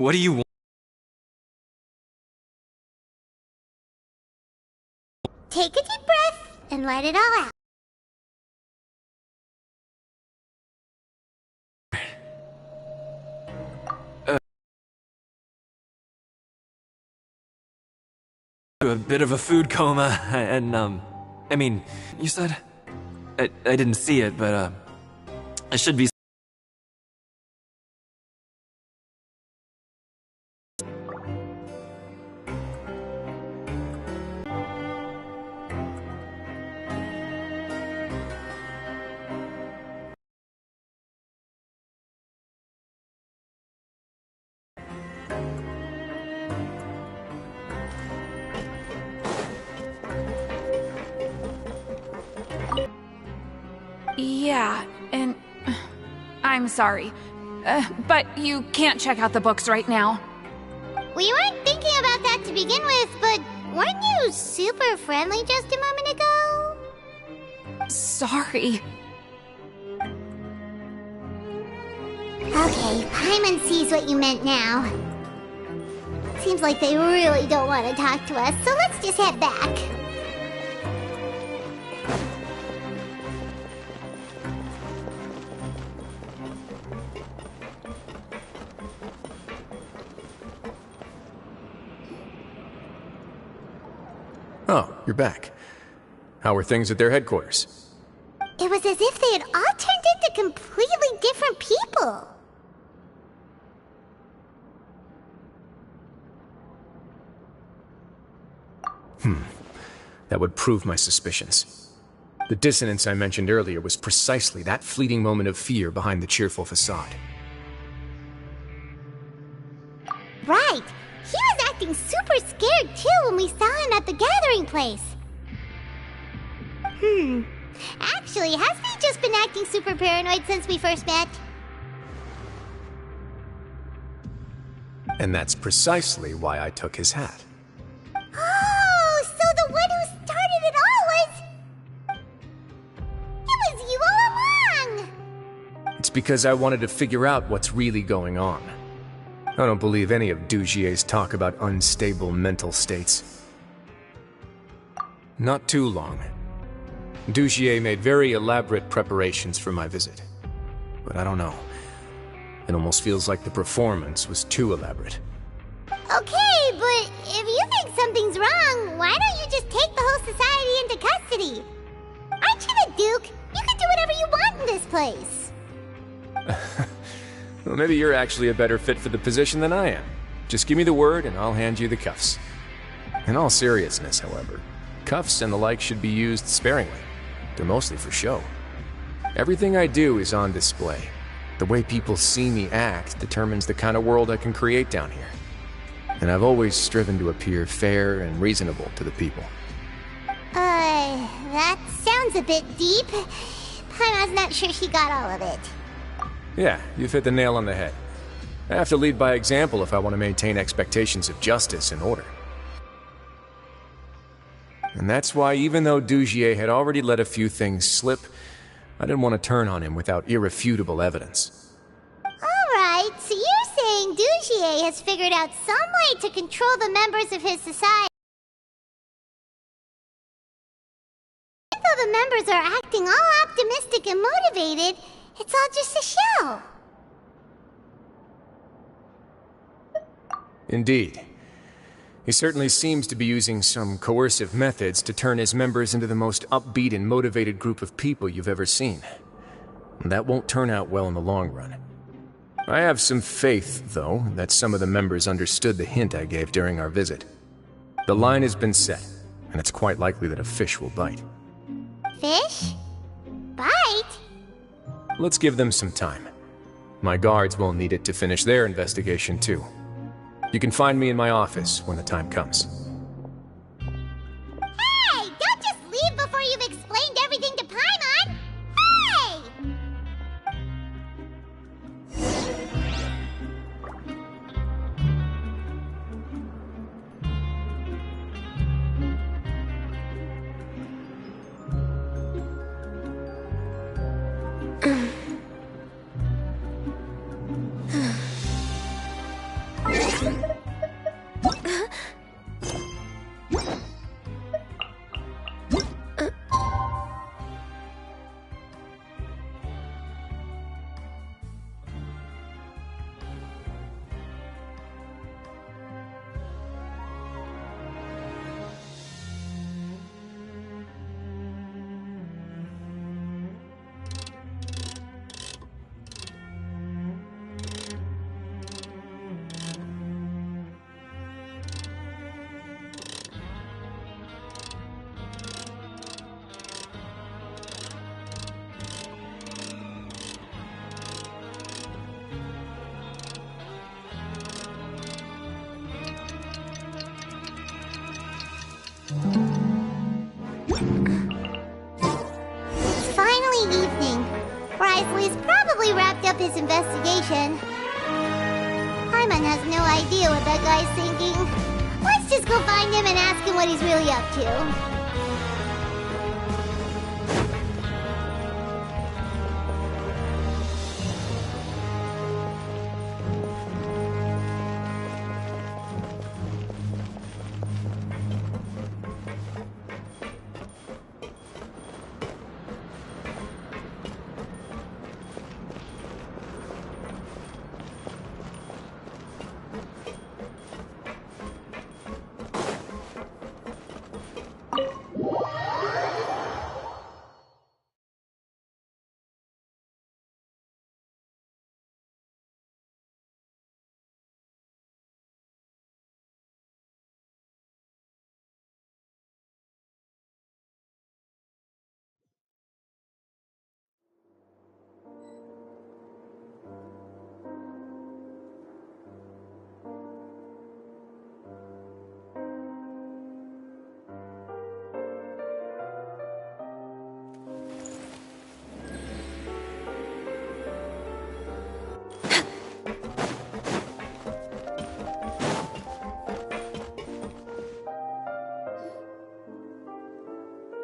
What do you want? Take a deep breath and let it all out. A bit of a food coma, and, I mean, you said? I didn't see it, but, I should be. Yeah, and I'm sorry, but you can't check out the books right now. We weren't thinking about that to begin with, but weren't you super friendly just a moment ago? Sorry. Okay, Paimon sees what you meant now. Seems like they really don't want to talk to us, so let's just head back. Oh, you're back. How were things at their headquarters? It was as if they had all turned into completely different people. That would prove my suspicions. The dissonance I mentioned earlier was precisely that fleeting moment of fear behind the cheerful facade. Right. He was acting super scared too when we saw him at the gathering place. Actually, hasn't he just been acting super paranoid since we first met? And that's precisely why I took his hat. Oh, so the one who started it all was... It was you all along! It's because I wanted to figure out what's really going on. I don't believe any of Dugier's talk about unstable mental states. Not too long. Dugier made very elaborate preparations for my visit. But I don't know. It almost feels like the performance was too elaborate. Okay, but if you think something's wrong, why don't you just take the whole society into custody? Aren't you the Duke? You can do whatever you want in this place. Well, maybe you're actually a better fit for the position than I am. Just give me the word and I'll hand you the cuffs. In all seriousness, however, cuffs and the like should be used sparingly. They're mostly for show. Everything I do is on display. The way people see me act determines the kind of world I can create down here. And I've always striven to appear fair and reasonable to the people. That sounds a bit deep. Paimon's not sure she got all of it. Yeah, you've hit the nail on the head. I have to lead by example if I want to maintain expectations of justice and order. And that's why, even though Dugier had already let a few things slip, I didn't want to turn on him without irrefutable evidence. Alright, so you're saying Dugier has figured out some way to control the members of his society. Even though the members are acting all optimistic and motivated, it's all just a show. Indeed. He certainly seems to be using some coercive methods to turn his members into the most upbeat and motivated group of people you've ever seen. And that won't turn out well in the long run. I have some faith, though, that some of the members understood the hint I gave during our visit. The line has been set, and it's quite likely that a fish will bite. Fish? Bite? Let's give them some time. My guards will need it to finish their investigation, too. You can find me in my office when the time comes. Hey! Don't just leave before you've explained everything to Paimon! Hey! It's finally evening. Brysley's probably wrapped up his investigation. Paimon has no idea what that guy's thinking. Let's just go find him and ask him what he's really up to.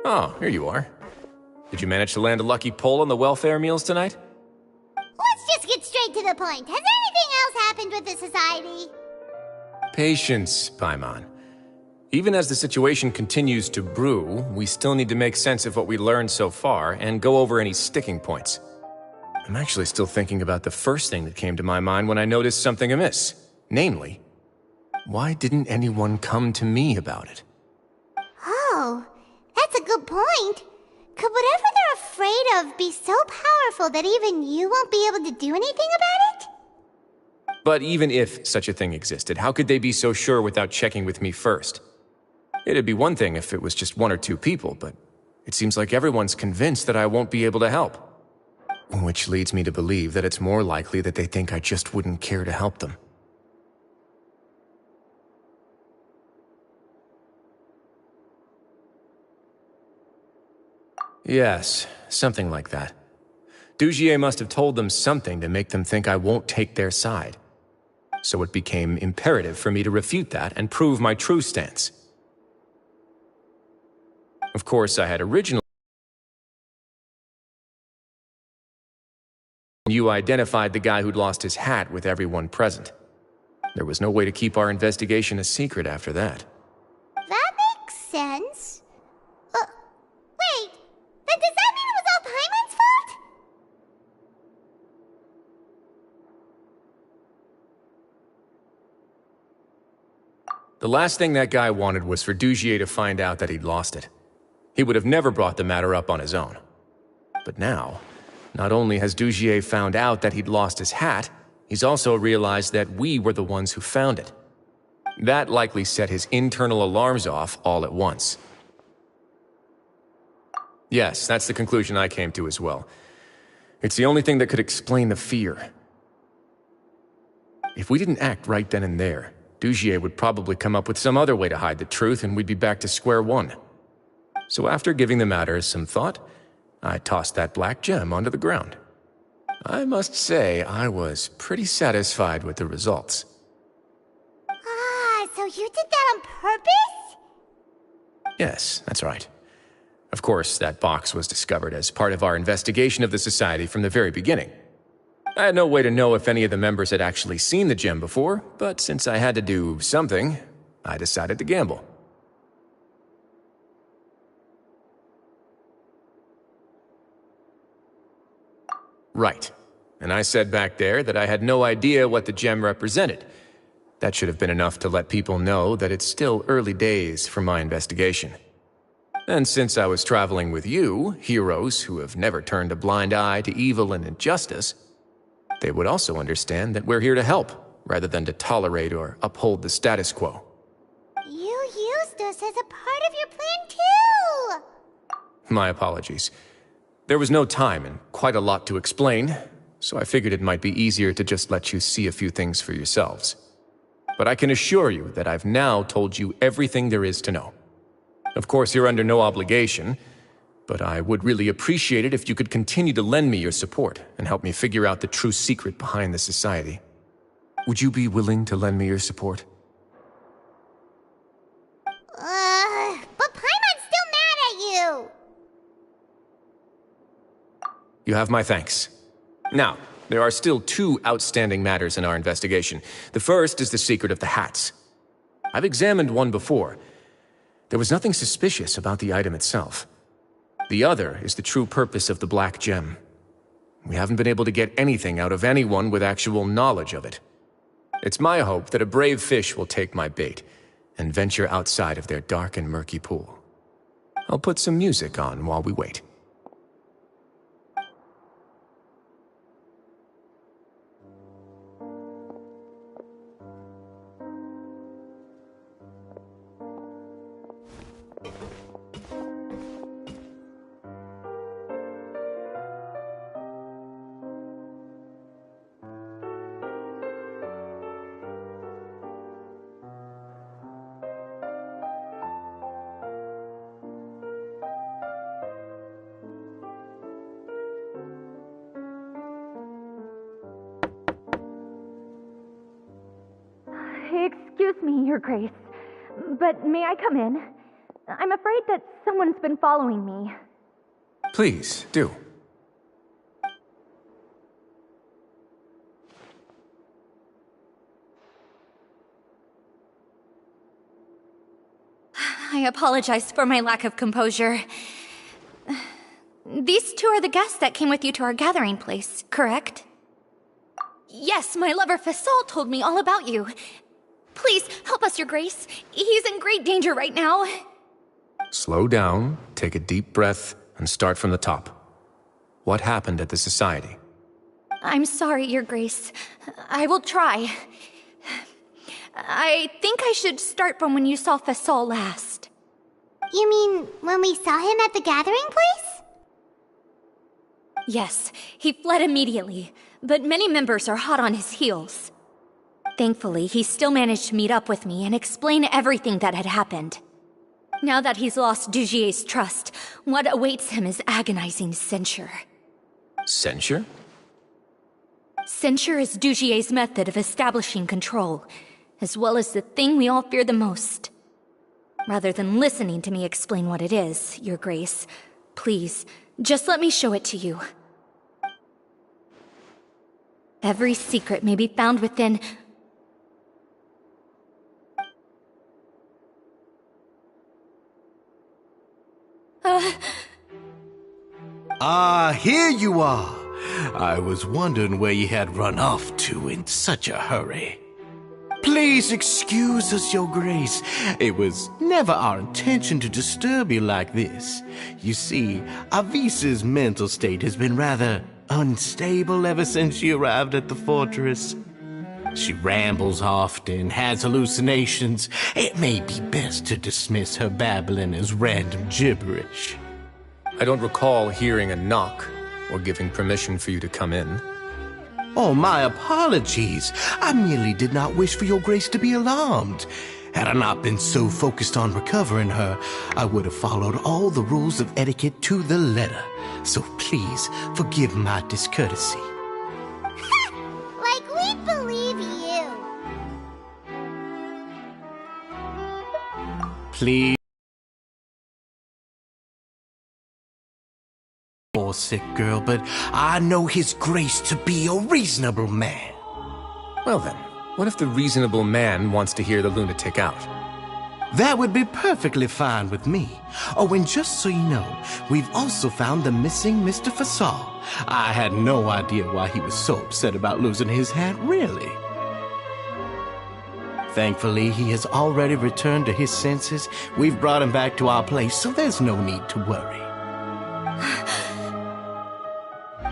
Oh, here you are. Did you manage to land a lucky pull on the welfare meals tonight? Let's just get straight to the point. Has anything else happened with the society? Patience, Paimon. Even as the situation continues to brew, we still need to make sense of what we learned so far and go over any sticking points. I'm actually still thinking about the first thing that came to my mind when I noticed something amiss. Namely, why didn't anyone come to me about it? Oh, that's a good point. Could whatever they're afraid of be so powerful that even you won't be able to do anything about it? But even if such a thing existed, how could they be so sure without checking with me first? It'd be one thing if it was just one or two people, but it seems like everyone's convinced that I won't be able to help. Which leads me to believe that it's more likely that they think I just wouldn't care to help them. Yes, something like that. Dugier must have told them something to make them think I won't take their side. So it became imperative for me to refute that and prove my true stance. Of course, I had originally... You identified the guy who'd lost his hat with everyone present. There was no way to keep our investigation a secret after that. That makes sense. Wait, then does that mean it was all Paimon's fault? The last thing that guy wanted was for Dugier to find out that he'd lost it. He would have never brought the matter up on his own. But now, not only has Dugier found out that he'd lost his hat, he's also realized that we were the ones who found it. That likely set his internal alarms off all at once. Yes, that's the conclusion I came to as well. It's the only thing that could explain the fear. If we didn't act right then and there, Dugier would probably come up with some other way to hide the truth and we'd be back to square one. So after giving the matter some thought, I tossed that black gem onto the ground. I must say, I was pretty satisfied with the results. Ah, so you did that on purpose? Yes, that's right. Of course, that box was discovered as part of our investigation of the Society from the very beginning. I had no way to know if any of the members had actually seen the gem before, but since I had to do something, I decided to gamble. Right. And I said back there that I had no idea what the gem represented. That should have been enough to let people know that it's still early days for my investigation. And since I was traveling with you, heroes who have never turned a blind eye to evil and injustice, they would also understand that we're here to help, rather than to tolerate or uphold the status quo. You used us as a part of your plan too! My apologies. There was no time and quite a lot to explain, so I figured it might be easier to just let you see a few things for yourselves. But I can assure you that I've now told you everything there is to know. Of course, you're under no obligation, but I would really appreciate it if you could continue to lend me your support and help me figure out the true secret behind the society. Would you be willing to lend me your support? But Paimon's still mad at you! You have my thanks. Now, there are still two outstanding matters in our investigation. The first is the secret of the hats. I've examined one before. There was nothing suspicious about the item itself. The other is the true purpose of the black gem. We haven't been able to get anything out of anyone with actual knowledge of it. It's my hope that a brave fish will take my bait and venture outside of their dark and murky pool. I'll put some music on while we wait. Excuse me, Your Grace, but may I come in? I'm afraid that someone's been following me. Please, do. I apologize for my lack of composure. These two are the guests that came with you to our gathering place, correct? Yes, my lover Fasol told me all about you. Please, help us, Your Grace. He's in great danger right now. Slow down, take a deep breath, and start from the top. What happened at the Society? I'm sorry, Your Grace. I will try. I think I should start from when you saw Fasol last. You mean when we saw him at the gathering place? Yes, he fled immediately, but many members are hot on his heels. Thankfully, he still managed to meet up with me and explain everything that had happened. Now that he's lost Dugier's trust, what awaits him is agonizing censure. Censure? Censure is Dugier's method of establishing control, as well as the thing we all fear the most. Rather than listening to me explain what it is, Your Grace, please, just let me show it to you. Every secret may be found within... Here you are. I was wondering where you had run off to in such a hurry. Please excuse us, Your Grace. It was never our intention to disturb you like this. You see, Avisa's mental state has been rather unstable ever since she arrived at the fortress. She rambles often, has hallucinations. It may be best to dismiss her babbling as random gibberish. I don't recall hearing a knock or giving permission for you to come in. Oh, my apologies. I merely did not wish for Your Grace to be alarmed. Had I not been so focused on recovering her, I would have followed all the rules of etiquette to the letter. So please, forgive my discourtesy. Like we believe you. Please. More sick girl, but I know His Grace to be a reasonable man. Well then, what if the reasonable man wants to hear the lunatic out? That would be perfectly fine with me. Oh, and just so you know, we've also found the missing Mr. Fasal. I had no idea why he was so upset about losing his hat, really. Thankfully, he has already returned to his senses. We've brought him back to our place, so there's no need to worry.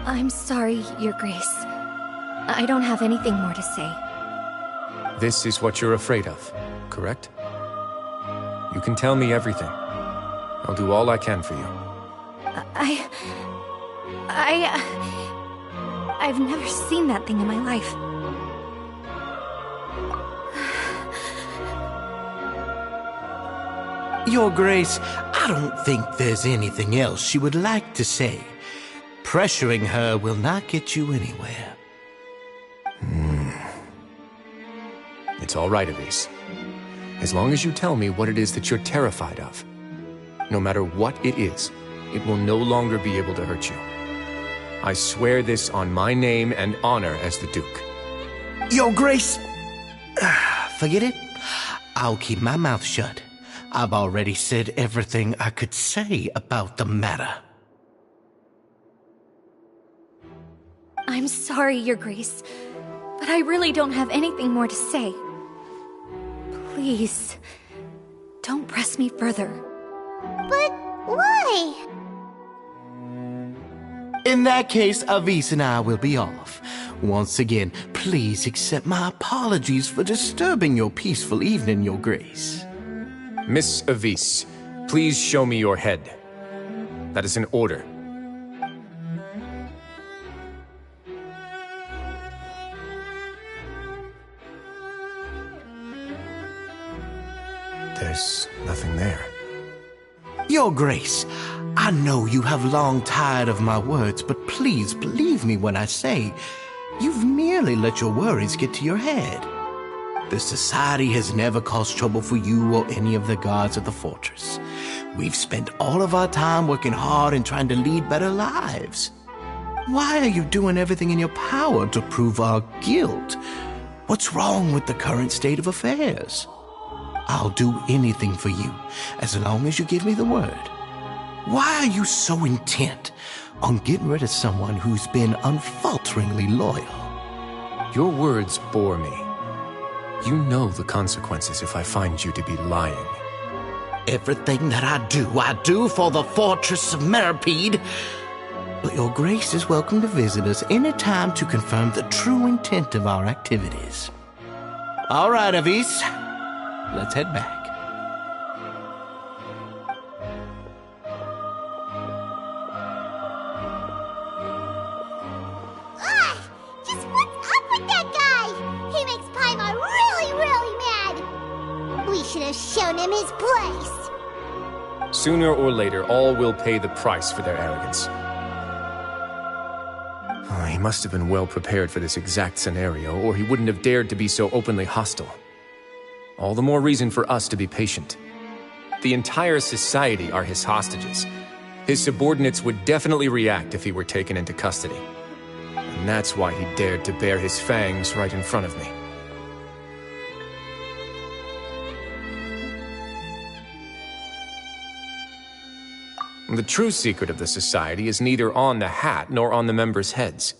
I'm sorry, Your Grace. I don't have anything more to say. This is what you're afraid of, correct? You can tell me everything. I'll do all I can for you. I've never seen that thing in my life. Your Grace, I don't think there's anything else she would like to say. Pressuring her will not get you anywhere. It's all right, Elise. As long as you tell me what it is that you're terrified of. No matter what it is, it will no longer be able to hurt you. I swear this on my name and honor as the Duke. Your Grace, forget it. I'll keep my mouth shut. I've already said everything I could say about the matter. I'm sorry, Your Grace, but I really don't have anything more to say. Please, don't press me further. But why? In that case, Avis and I will be off. Once again, please accept my apologies for disturbing your peaceful evening, Your Grace. Miss Avis, please show me your head. That is an order. There's nothing there. Your Grace, I know you have long tired of my words, but please believe me when I say you've merely let your worries get to your head. The Society has never caused trouble for you or any of the guards of the fortress. We've spent all of our time working hard and trying to lead better lives. Why are you doing everything in your power to prove our guilt? What's wrong with the current state of affairs? I'll do anything for you, as long as you give me the word. Why are you so intent on getting rid of someone who's been unfalteringly loyal? Your words bore me. You know the consequences if I find you to be lying. Everything that I do for the Fortress of Meripede. But Your Grace is welcome to visit us any time to confirm the true intent of our activities. All right, Avis. Let's head back. Ugh! Just what's up with that guy? He makes Paimon really, really mad! We should have shown him his place! Sooner or later, all will pay the price for their arrogance. Oh, he must have been well prepared for this exact scenario, or he wouldn't have dared to be so openly hostile. All the more reason for us to be patient. The entire society are his hostages. His subordinates would definitely react if he were taken into custody. And that's why he dared to bare his fangs right in front of me. The true secret of the society is neither on the hat nor on the members' heads.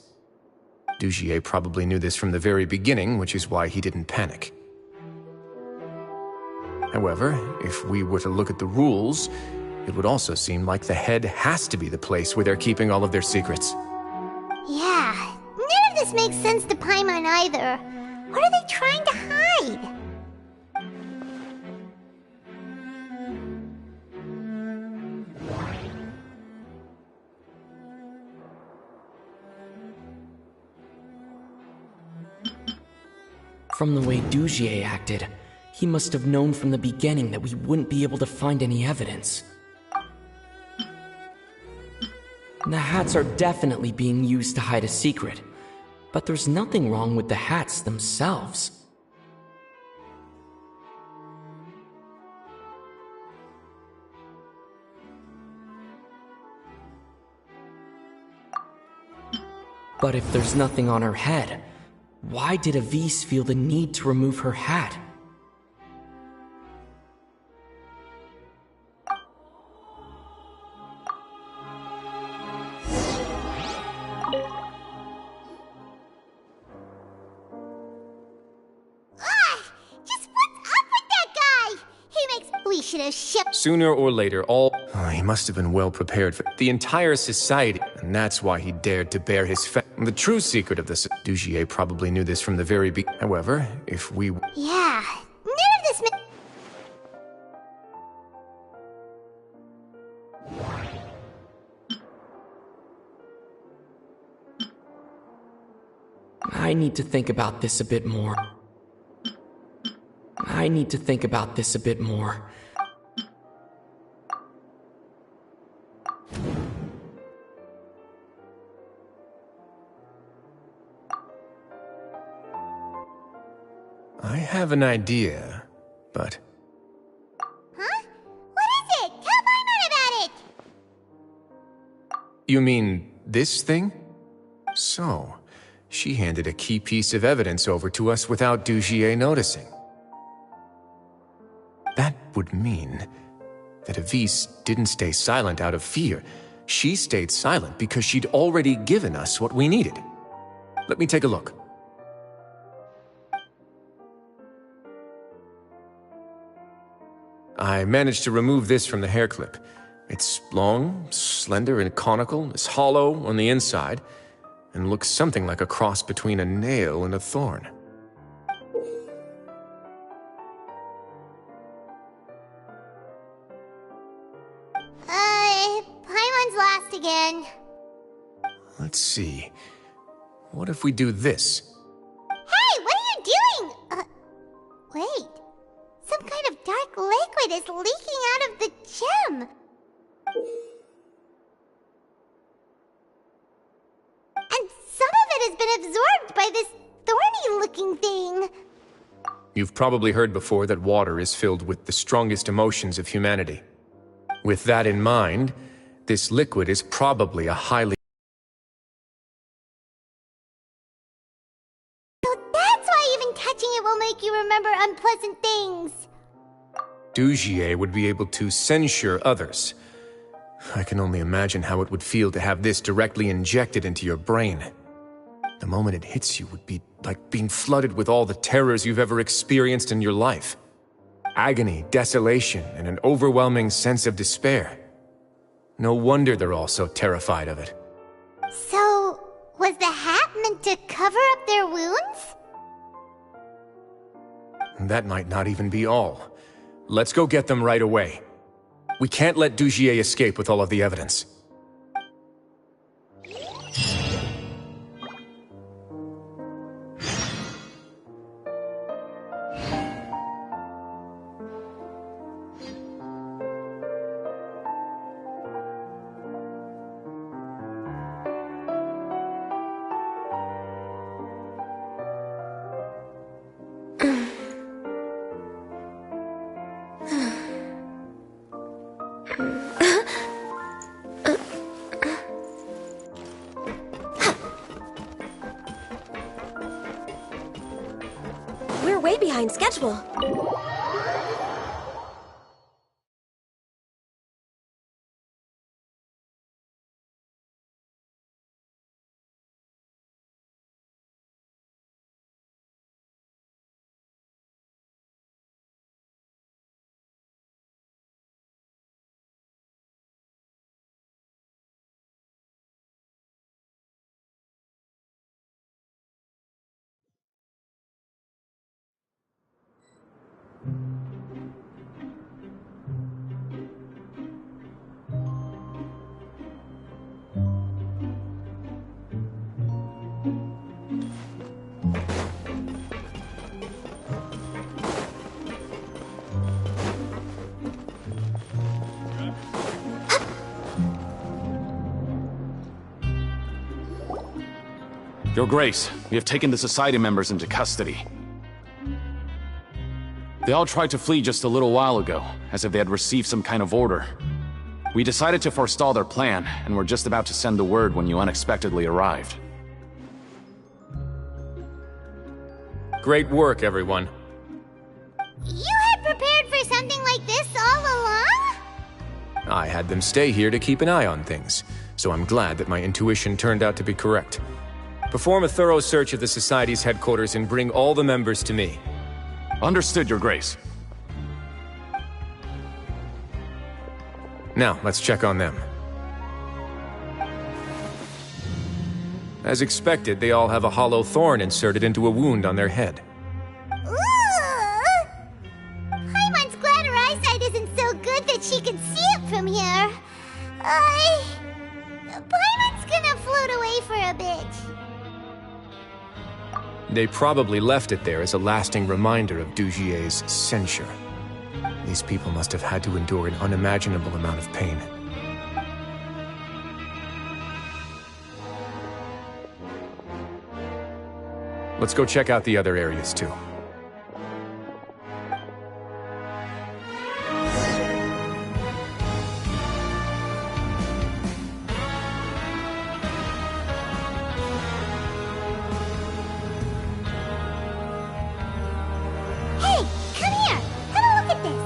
Dugier probably knew this from the very beginning, which is why he didn't panic. However, if we were to look at the rules, it would also seem like the head has to be the place where they're keeping all of their secrets. Yeah, none of this makes sense to Paimon either. What are they trying to hide? From the way Dugier acted, he must have known from the beginning that we wouldn't be able to find any evidence. The hats are definitely being used to hide a secret, but there's nothing wrong with the hats themselves. But if there's nothing on her head, why did AMVs feel the need to remove her hat? Just what's up with that guy? He makes... We should have shipped... Sooner or later, he must have been well prepared for the entire society, and that's why he dared to bear his The true secret of this... Dugier probably knew this from the very beginning. However, if we... Yeah, none of this I need to think about this a bit more. I have an idea, but... Huh? What is it? Tell Paimon about it! You mean this thing? So, she handed a key piece of evidence over to us without Dugier noticing. That would mean that AMVs didn't stay silent out of fear. She stayed silent because she'd already given us what we needed. Let me take a look. I managed to remove this from the hair clip. It's long, slender, and conical, is hollow on the inside, and looks something like a cross between a nail and a thorn. Paimon's last again. Let's see. What if we do this? Hey, what are you doing? Wait. Some kind of dark liquid is leaking out of the gem. And some of it has been absorbed by this thorny-looking thing. You've probably heard before that water is filled with the strongest emotions of humanity. With that in mind, this liquid is probably a highly... So that's why even touching it will make you remember unpleasant things. Dugier would be able to censure others. I can only imagine how it would feel to have this directly injected into your brain. The moment it hits you would be like being flooded with all the terrors you've ever experienced in your life. Agony, desolation, and an overwhelming sense of despair. No wonder they're all so terrified of it. So, was the hat meant to cover up their wounds? That might not even be all. Let's go get them right away. We can't let Dugier escape with all of the evidence. We're way behind schedule. Your Grace, we have taken the Society members into custody. They all tried to flee just a little while ago, as if they had received some kind of order. We decided to forestall their plan, and were just about to send the word when you unexpectedly arrived. Great work, everyone. You had prepared for something like this all along? I had them stay here to keep an eye on things, so I'm glad that my intuition turned out to be correct. Perform a thorough search of the Society's headquarters and bring all the members to me. Understood, Your Grace. Now, let's check on them. As expected, they all have a hollow thorn inserted into a wound on their head. Ooh! Paimon's glad her eyesight isn't so good that she can see it from here. Paimon's gonna float away for a bit. They probably left it there as a lasting reminder of Dugier's censure. These people must have had to endure an unimaginable amount of pain. Let's go check out the other areas, too. Hey, come here! Have a look at this!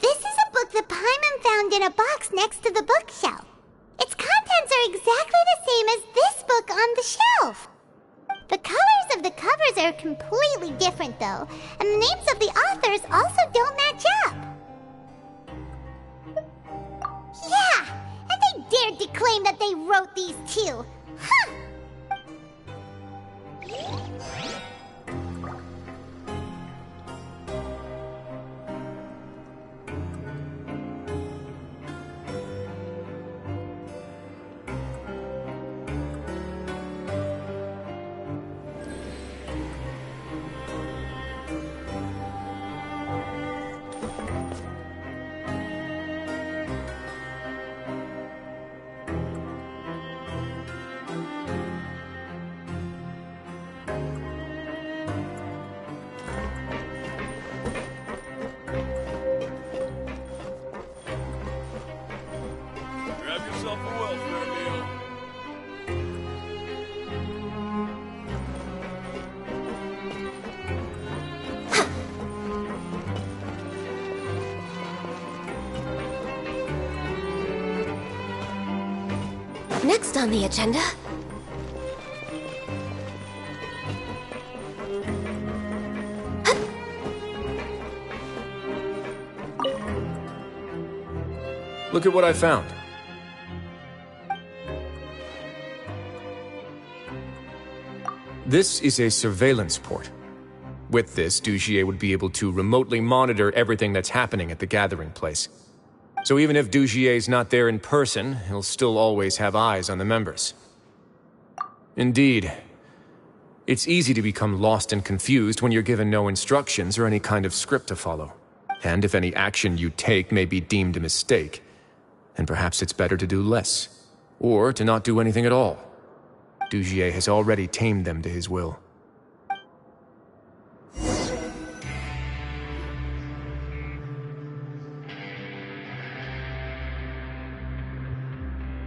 This is a book that Paimon found in a box next to the bookshelf. Its contents are exactly the same as this book on the shelf. The colors of the covers are completely different, though, and the names of the authors also don't match up. Yeah, and they dared to claim that they wrote these too. Huh! Grab yourself a welfare meal. Next on the agenda... Look at what I found. This is a surveillance port. With this, Dugier would be able to remotely monitor everything that's happening at the gathering place. So even if Dugier's not there in person, he'll still always have eyes on the members. Indeed. It's easy to become lost and confused when you're given no instructions or any kind of script to follow. And if any action you take may be deemed a mistake, then perhaps it's better to do less, or to not do anything at all. Dugier has already tamed them to his will.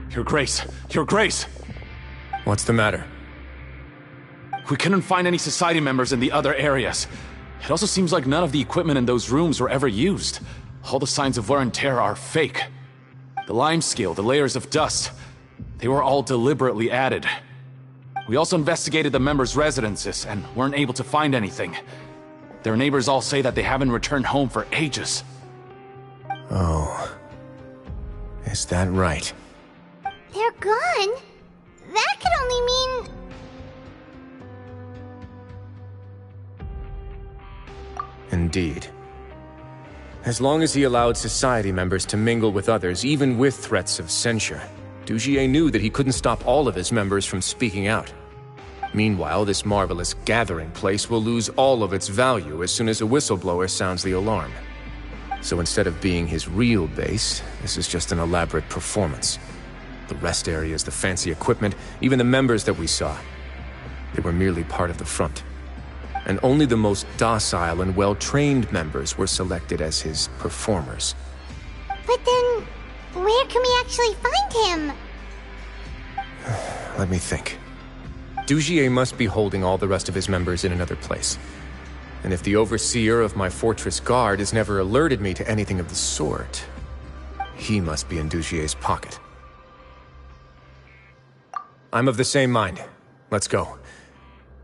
Your Grace! Your Grace! What's the matter? We couldn't find any Society members in the other areas. It also seems like none of the equipment in those rooms were ever used. All the signs of wear and tear are fake. The lime scale, the layers of dust, they were all deliberately added. We also investigated the members' residences and weren't able to find anything. Their neighbors all say that they haven't returned home for ages. Oh. Is that right? They're gone? That could only mean... Indeed. As long as he allowed Society members to mingle with others, even with threats of censure, Dugier knew that he couldn't stop all of his members from speaking out. Meanwhile, this marvelous gathering place will lose all of its value as soon as a whistleblower sounds the alarm. So instead of being his real base, this is just an elaborate performance. The rest areas, the fancy equipment, even the members that we saw, they were merely part of the front. And only the most docile and well-trained members were selected as his performers. But then, where can we actually find him? Let me think. Dugier must be holding all the rest of his members in another place. And if the overseer of my fortress guard has never alerted me to anything of the sort, he must be in Dugier's pocket. I'm of the same mind. Let's go.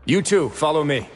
You two, follow me.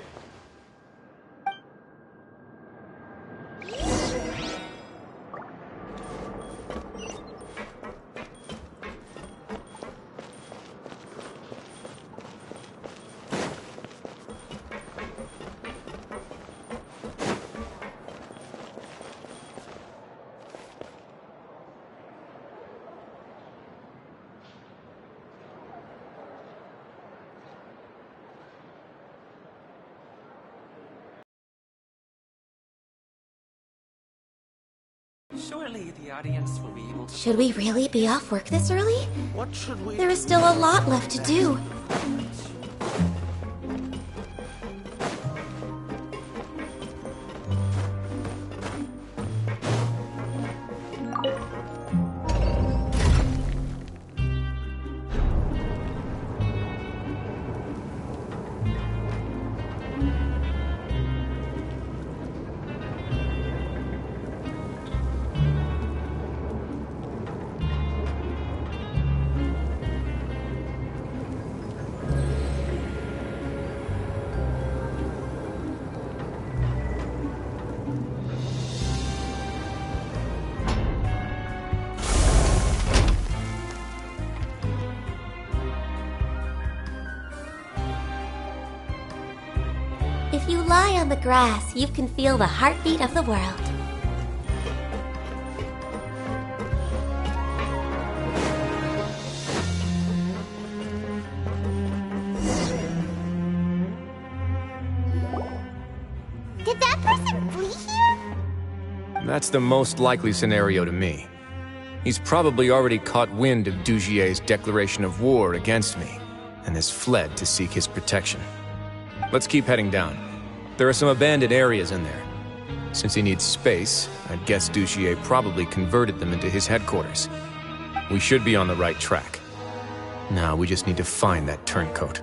Surely the audience will be able to... Should we really be off work this early? What should we... There is still a lot left to do. If you lie on the grass, you can feel the heartbeat of the world. Did that person flee here? That's the most likely scenario to me. He's probably already caught wind of Dugier's declaration of war against me, and has fled to seek his protection. Let's keep heading down. There are some abandoned areas in there. Since he needs space, I'd guess Dugier probably converted them into his headquarters. We should be on the right track. Now we just need to find that turncoat.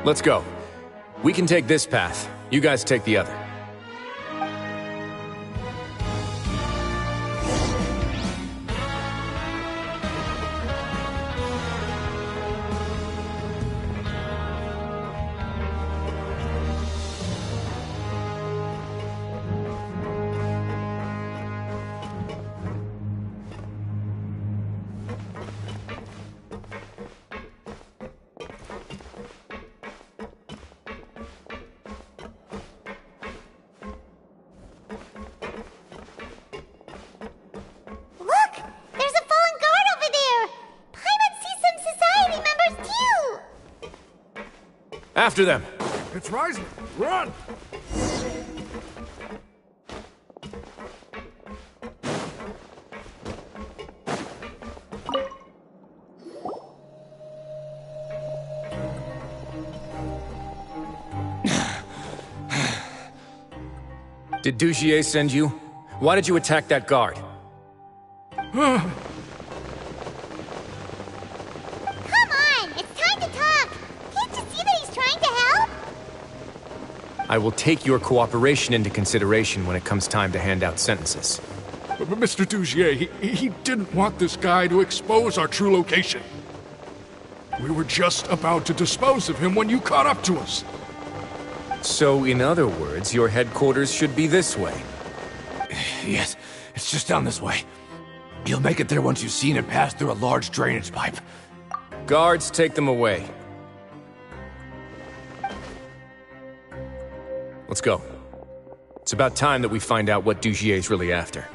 Let's go. We can take this path. You guys take the other. After them! It's rising! Run! Did Dugier send you? Why did you attack that guard? I will take your cooperation into consideration when it comes time to hand out sentences. But Mr. Dugier, he didn't want this guy to expose our true location. We were just about to dispose of him when you caught up to us. So, in other words, your headquarters should be this way? Yes, it's just down this way. You'll make it there once you've seen it pass through a large drainage pipe. Guards, take them away. Let's go. It's about time that we find out what Dugier's really after.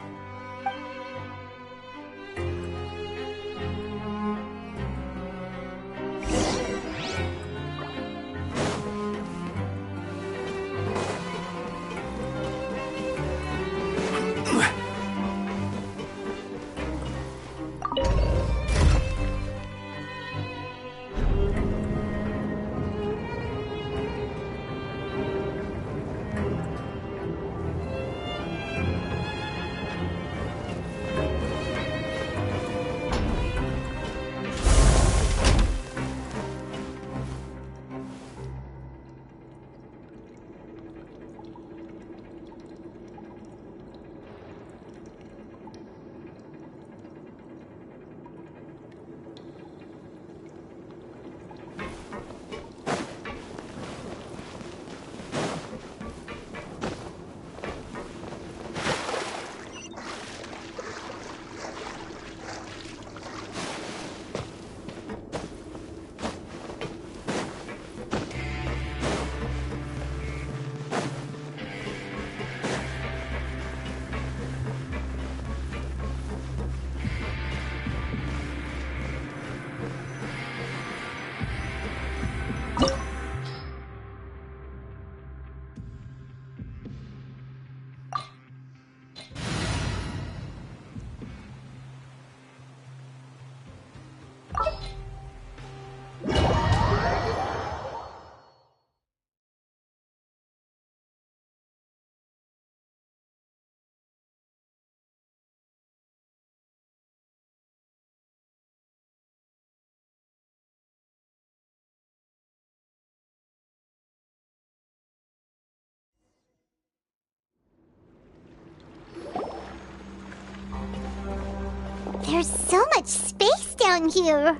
There's so much space down here.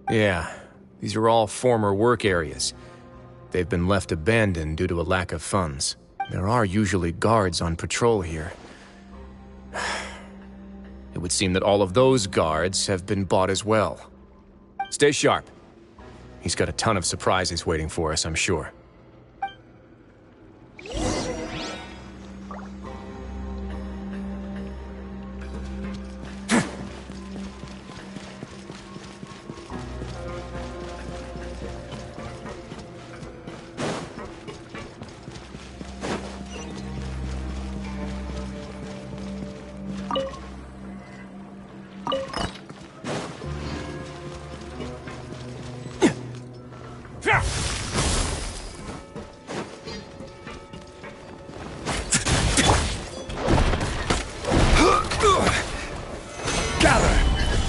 Yeah, these are all former work areas. They've been left abandoned due to a lack of funds. There are usually guards on patrol here. It would seem that all of those guards have been bought as well. Stay sharp. He's got a ton of surprises waiting for us, I'm sure.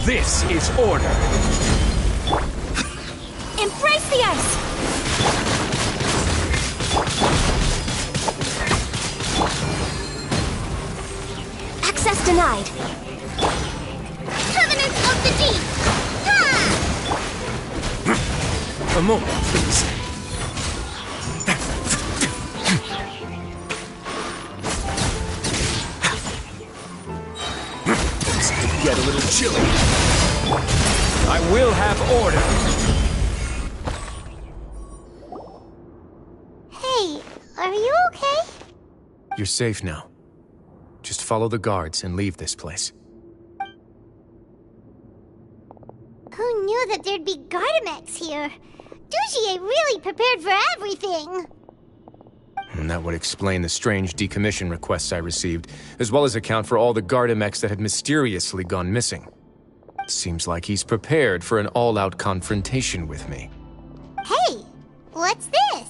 This is order. Embrace the ice! Access denied. Covenant of the Deep! Ha! A moment, please. Get a little chilly. I will have order. Hey, are you okay? You're safe now. Just follow the guards and leave this place. Who knew that there'd be Gardamex here? Dugier really prepared for everything. And that would explain the strange decommission requests I received, as well as account for all the Gardamex that had mysteriously gone missing. It seems like he's prepared for an all-out confrontation with me. Hey, what's this?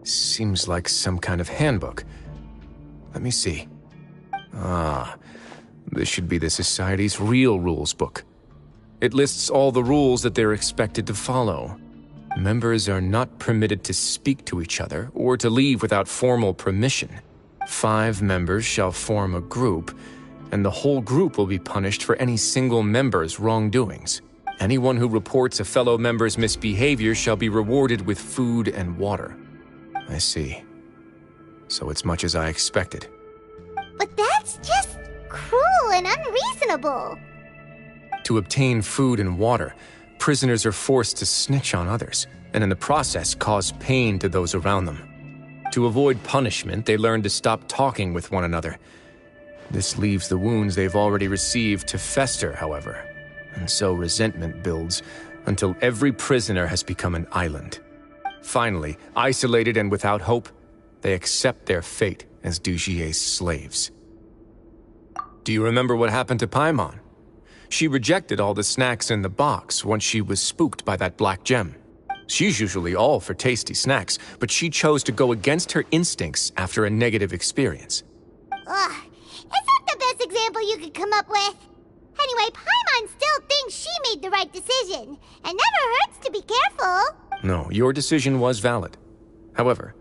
Seems like some kind of handbook. Let me see. Ah, this should be the Society's real rules book. It lists all the rules that they're expected to follow. Members are not permitted to speak to each other or to leave without formal permission. 5 members shall form a group, and the whole group will be punished for any single member's wrongdoings. Anyone who reports a fellow member's misbehavior shall be rewarded with food and water. I see. So it's much as I expected. But that's just cruel and unreasonable. To obtain food and water, prisoners are forced to snitch on others, and in the process cause pain to those around them. To avoid punishment, they learn to stop talking with one another. This leaves the wounds they've already received to fester, however, and so resentment builds until every prisoner has become an island. Finally, isolated and without hope, They accept their fate as Dujie's slaves. Do you remember what happened to Paimon? She rejected all the snacks in the box once she was spooked by that black gem. She's usually all for tasty snacks, but she chose to go against her instincts after a negative experience. Ugh, is that the best example you could come up with? Anyway, Paimon still thinks she made the right decision, and never hurts to be careful. No, your decision was valid. However,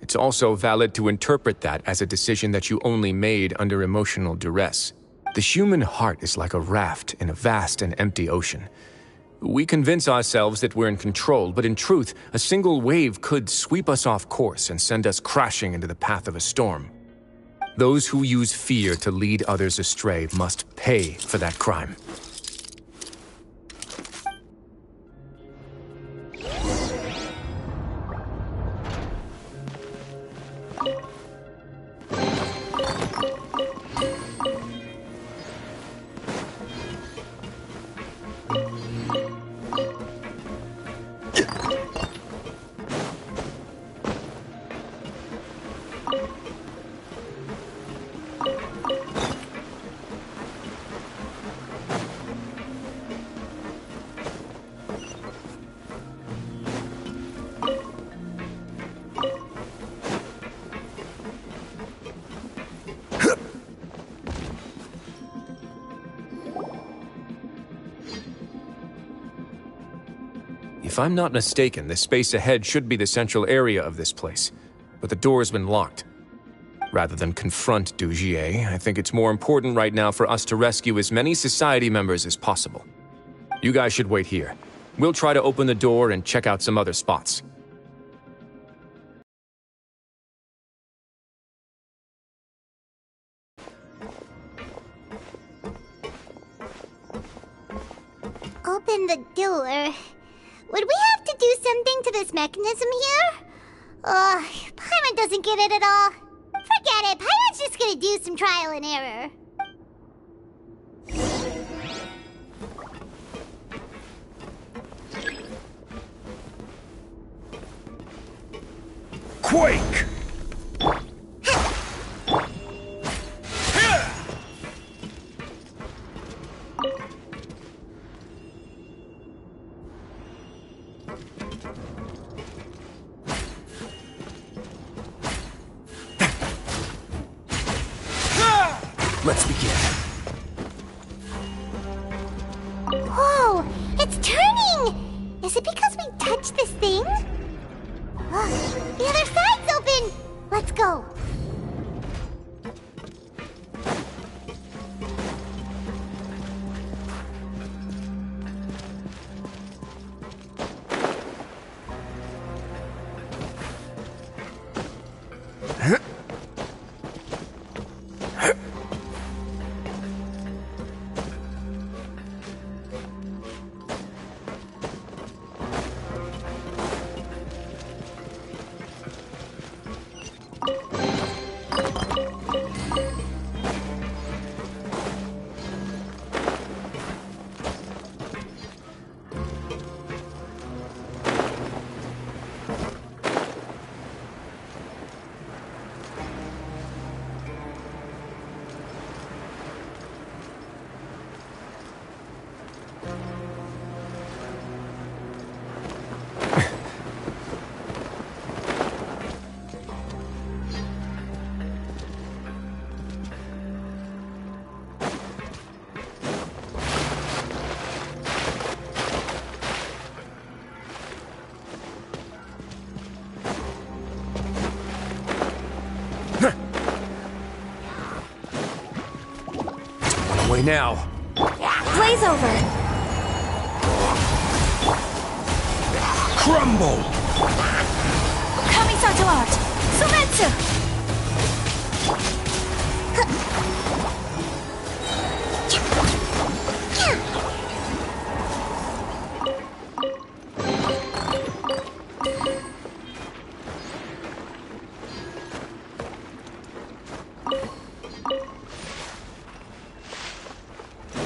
it's also valid to interpret that as a decision that you only made under emotional duress. The human heart is like a raft in a vast and empty ocean. We convince ourselves that we're in control, but in truth, a single wave could sweep us off course and send us crashing into the path of a storm. Those who use fear to lead others astray must pay for that crime. If I'm not mistaken, the space ahead should be the central area of this place, but the door's been locked. Rather than confront Dujie, I think it's more important right now for us to rescue as many society members as possible. You guys should wait here. We'll try to open the door and check out some other spots. Open the door. Would we have to do something to this mechanism here? Ugh, Paimon doesn't get it at all. Forget it, Paimon's just gonna do some trial and error. Quake! Let's begin. Whoa, it's turning! Is it because we touched this thing? The other side's open! Let's go. Way now. Blaze over. Crumble! Kamisato art. Sumetsu.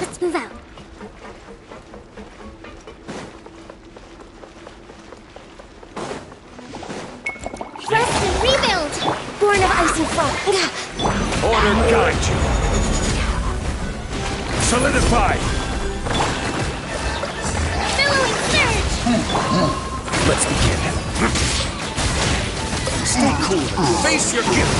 Let's move out. Rest and rebuild! Order guide you. Solidify. Billowing surge! Let's begin. Stay cool. Face your guilt.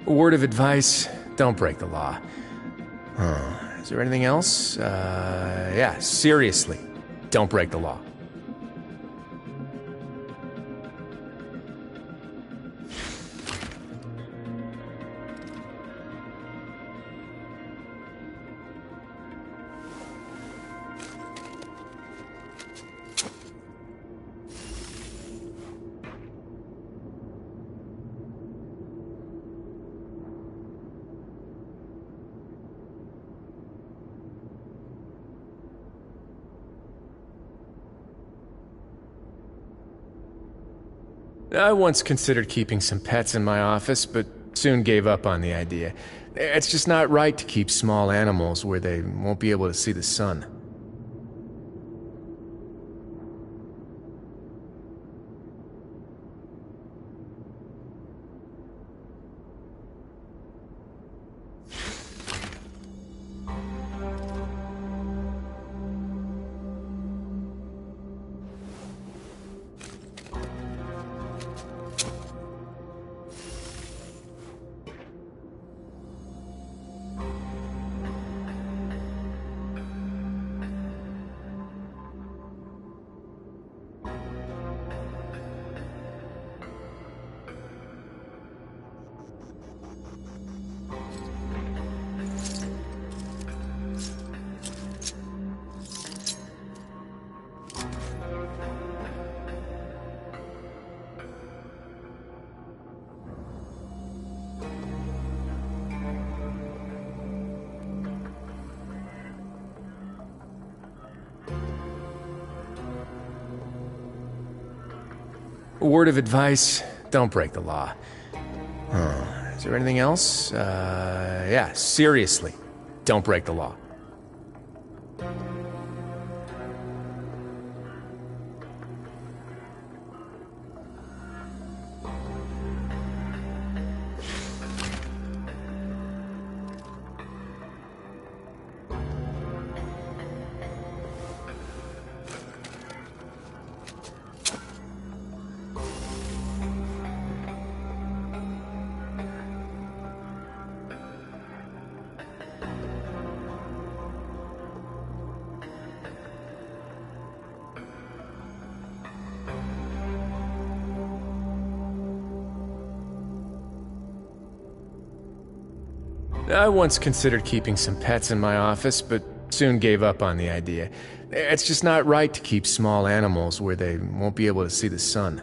A word of advice, don't break the law. Is there anything else? Yeah, seriously, don't break the law. I once considered keeping some pets in my office, but soon gave up on the idea. It's just not right to keep small animals where they won't be able to see the sun. A word of advice, don't break the law. Is there anything else? Yeah, seriously, don't break the law. I once considered keeping some pets in my office, but soon gave up on the idea. It's just not right to keep small animals where they won't be able to see the sun.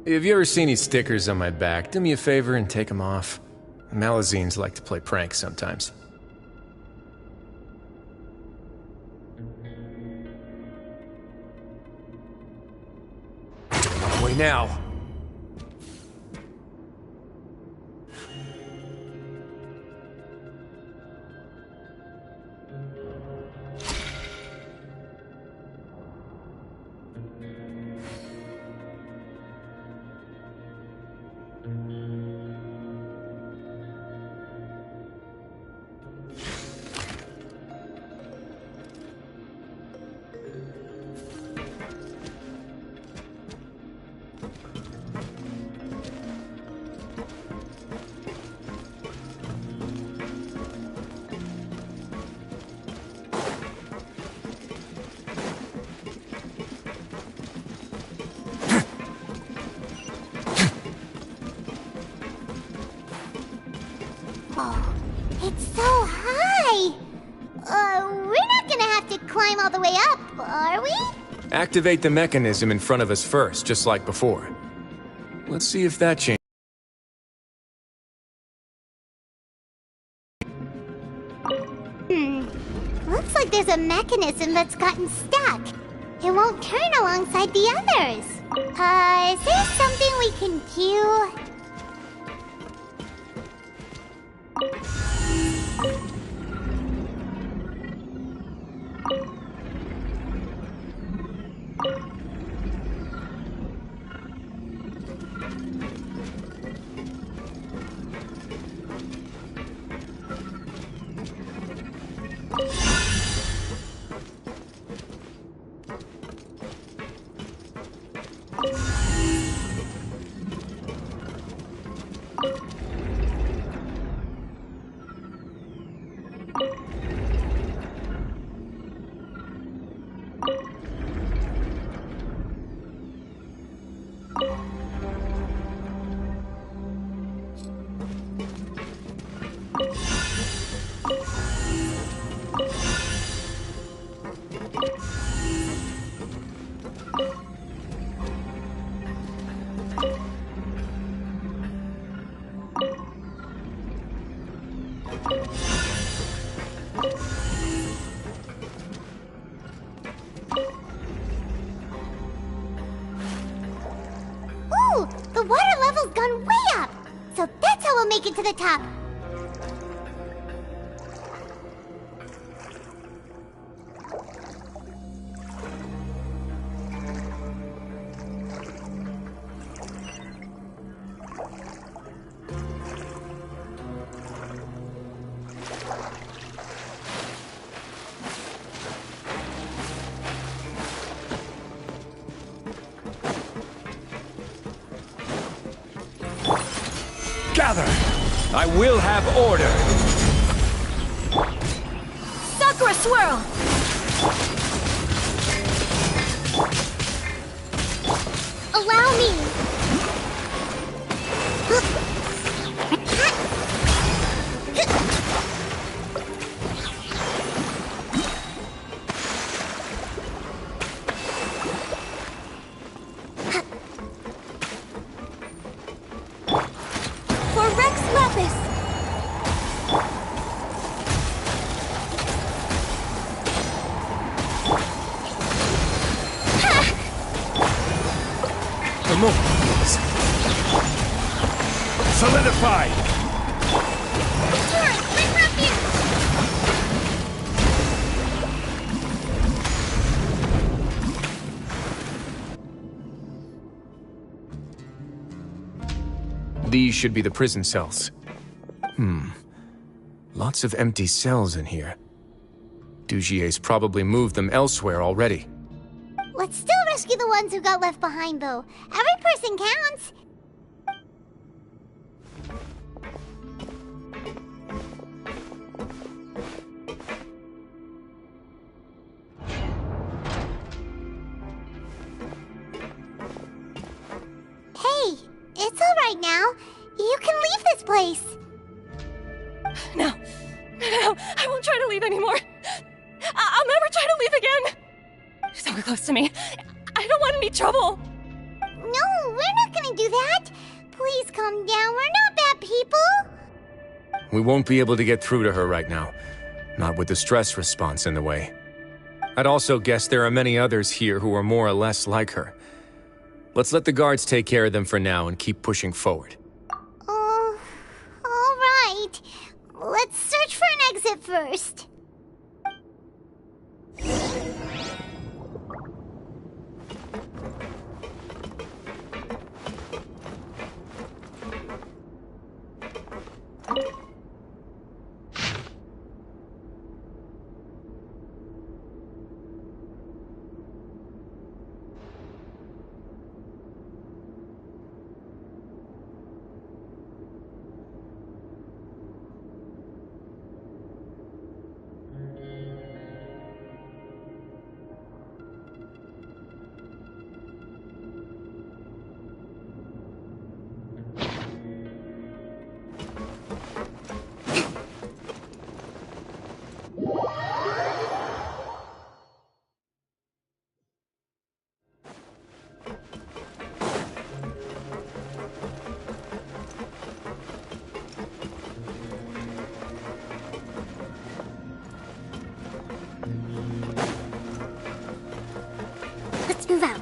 If you ever see any stickers on my back, do me a favor and take them off. Malazines like to play pranks sometimes. On my way now. Oh, it's so high! We're not gonna have to climb all the way up, are we? Activate the mechanism in front of us first, just like before. Let's see if that changes. Looks like there's a mechanism that's gotten stuck. It won't turn alongside the others. Is there something we can do? Ooh, the water level's gone way up. So that's how we'll make it to the top. Gather! I will have order! Sakura Swirl! Allow me. For Rex Lapis! Come on! Solidified! These should be the prison cells. Lots of empty cells in here. Dugier's probably moved them elsewhere already. Let's still rescue the ones who got left behind, though. Every person counts. Hey, it's all right now. You can leave this place. No, I won't try to leave anymore. I'll never try to leave again. Don't get close to me. I don't want any trouble. No, we're not gonna Please calm down. We're not bad people. We won't be able to get through to her right now. Not with the stress response in the way. I'd also guess there are many others here who are more or less like her. Let's let the guards take care of them for now and keep pushing forward. All right. Let's search for an exit first. Let's move out.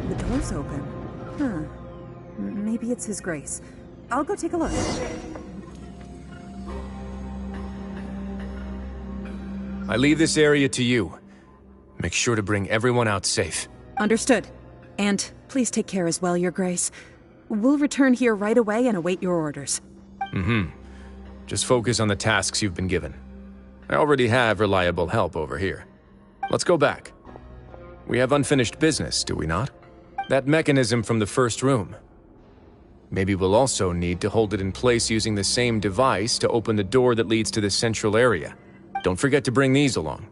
The door's open. Huh. Maybe it's His Grace. I'll go take a look. I leave this area to you. Make sure to bring everyone out safe. Understood. And please take care as well, Your Grace. We'll return here right away and await your orders. Just focus on the tasks you've been given. I already have reliable help over here. Let's go back. We have unfinished business, do we not? That mechanism from the first room. Maybe we'll also need to hold it in place using the same device to open the door that leads to the central area. Don't forget to bring these along.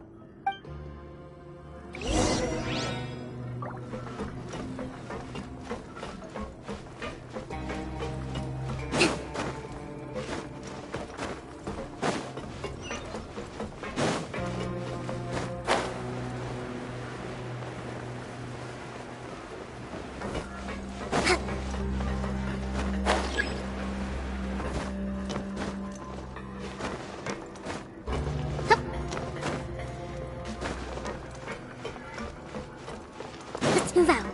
Let's move out.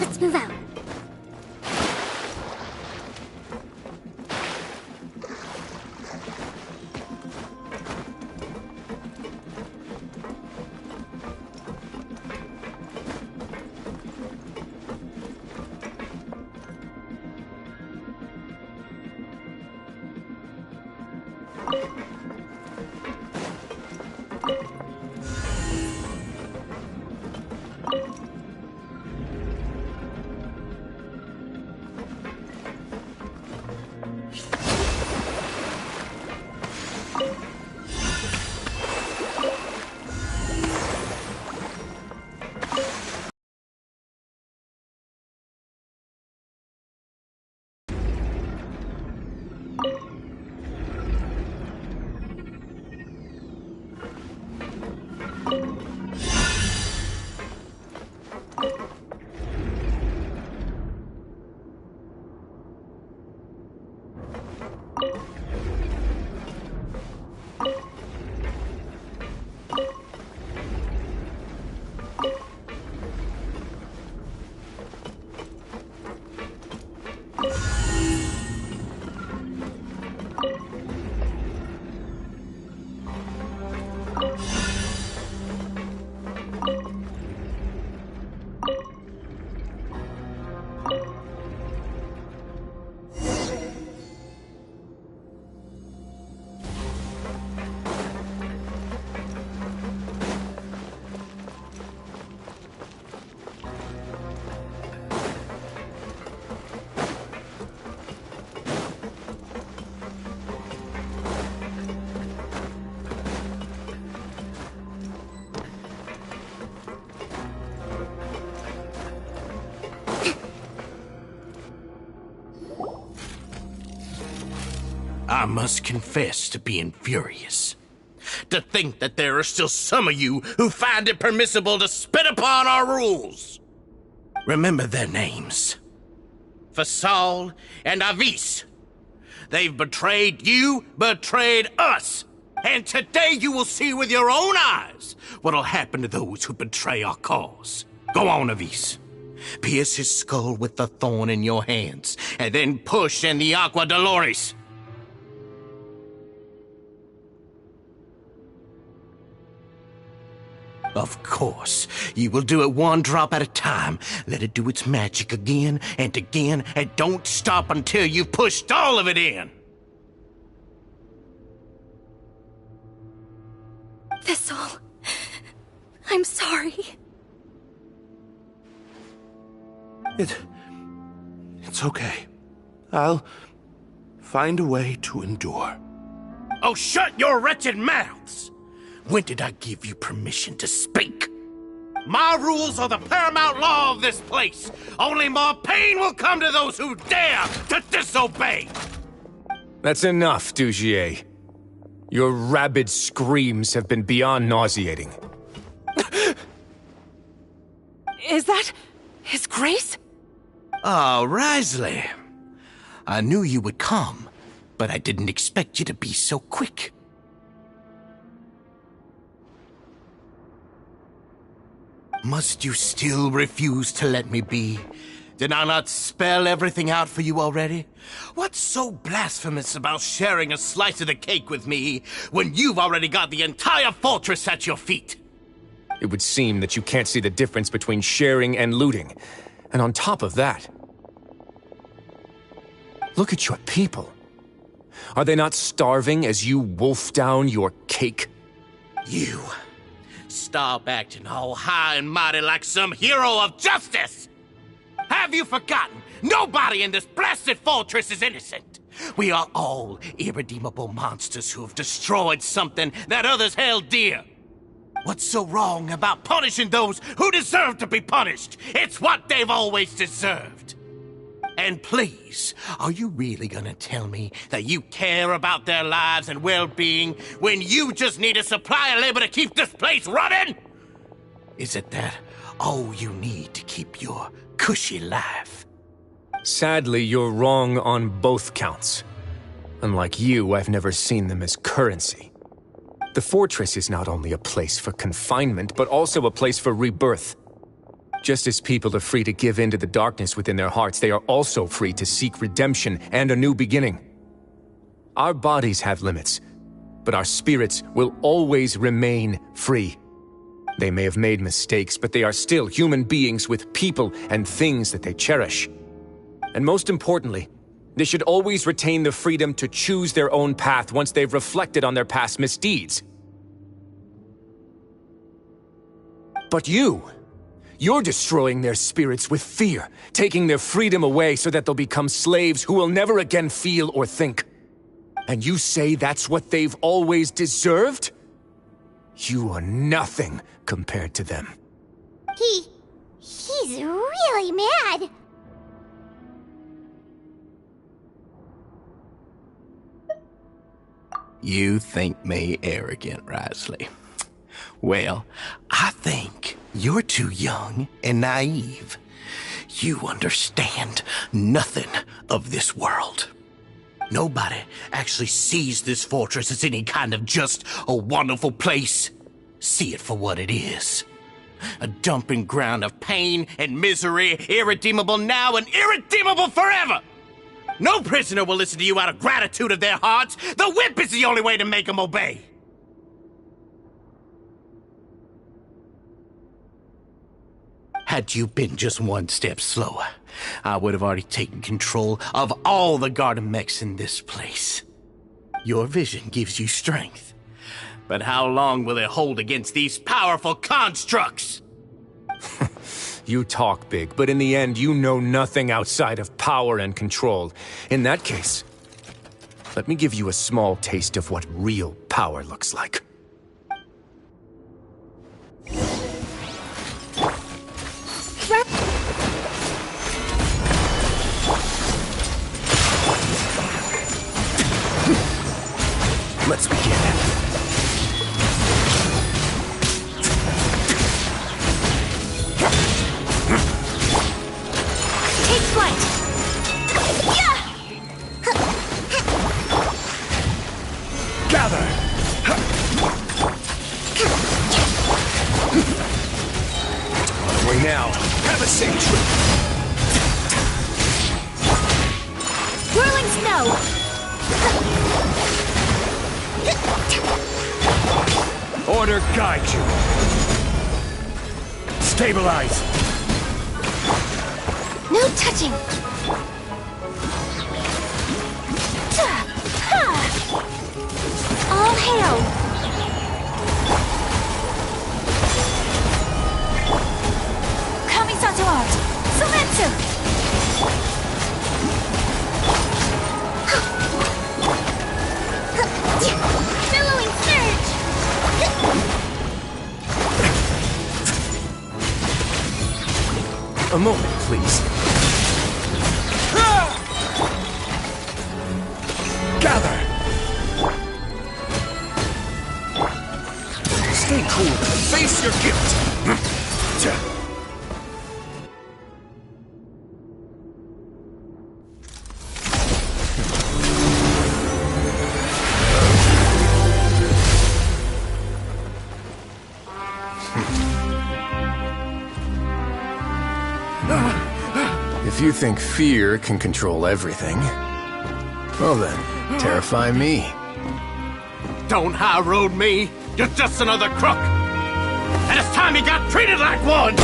Let's move out. I must confess to being furious. To think that there are still some of you who find it permissible to spit upon our rules. Remember their names. Fasal and Avis. They've betrayed you, betrayed us. And today you will see with your own eyes what'll happen to those who betray our cause. Go on, Avis. Pierce his skull with the thorn in your hands, and then push in the Aqua Dolores. Of course, you will do it one drop at a time. Let it do its magic again, and don't stop until you've pushed all of it in. Thistle, I'm sorry. It's okay. I'll find a way to endure. Oh, shut your wretched mouths! When did I give you permission to speak? My rules are the paramount law of this place. Only more pain will come to those who dare to disobey. That's enough, Dugier. Your rabid screams have been beyond nauseating. Is that His Grace? Oh, Risley. I knew you would come, but I didn't expect you to be so quick. Must you still refuse to let me be? Did I not spell everything out for you already? What's so blasphemous about sharing a slice of the cake with me when you've already got the entire fortress at your feet? It would seem that you can't see the difference between sharing and looting. And on top of that, look at your people. Are they not starving as you wolf down your cake? You stop acting all high and mighty like some hero of justice! Have you forgotten? Nobody in this blasted fortress is innocent. We are all irredeemable monsters who have destroyed something that others held dear. What's so wrong about punishing those who deserve to be punished? It's what they've always deserved. And please, are you really gonna tell me that you care about their lives and well-being when you just need a supply of labor to keep this place running? Is it that all you need to keep your cushy life? Sadly, you're wrong on both counts. Unlike you, I've never seen them as currency. The fortress is not only a place for confinement, but also a place for rebirth. Just as people are free to give in to the darkness within their hearts, they are also free to seek redemption and a new beginning. Our bodies have limits, but our spirits will always remain free. They may have made mistakes, but they are still human beings with people and things that they cherish. And most importantly, they should always retain the freedom to choose their own path once they've reflected on their past misdeeds. But you're destroying their spirits with fear, taking their freedom away so that they'll become slaves who will never again feel or think. And you say that's what they've always deserved? You are nothing compared to them. He's really mad. You think me arrogant, Risley. Well, I think you're too young and naive. You understand nothing of this world. Nobody actually sees this fortress as any kind of just a wonderful place. See it for what it is. A dumping ground of pain and misery, irredeemable now and irredeemable forever. No prisoner will listen to you out of gratitude of their hearts. The whip is the only way to make them obey. Had you been just one step slower, I would have already taken control of all the garden mechs in this place. Your vision gives you strength. But how long will it hold against these powerful constructs? You talk big, but in the end, you know nothing outside of power and control. In that case, let me give you a small taste of what real power looks like. Let's begin. Take flight! Gather! On the way now. Have a safe trip. Whirling snow! Order guide you. Stabilize. No touching. All hail! Kamisato art! Sumetsu! A moment, please. Gather! Stay cool and face your guilt! If you think fear can control everything, well then, terrify me. Don't high road me. You're just another crook. And it's time you got treated like one.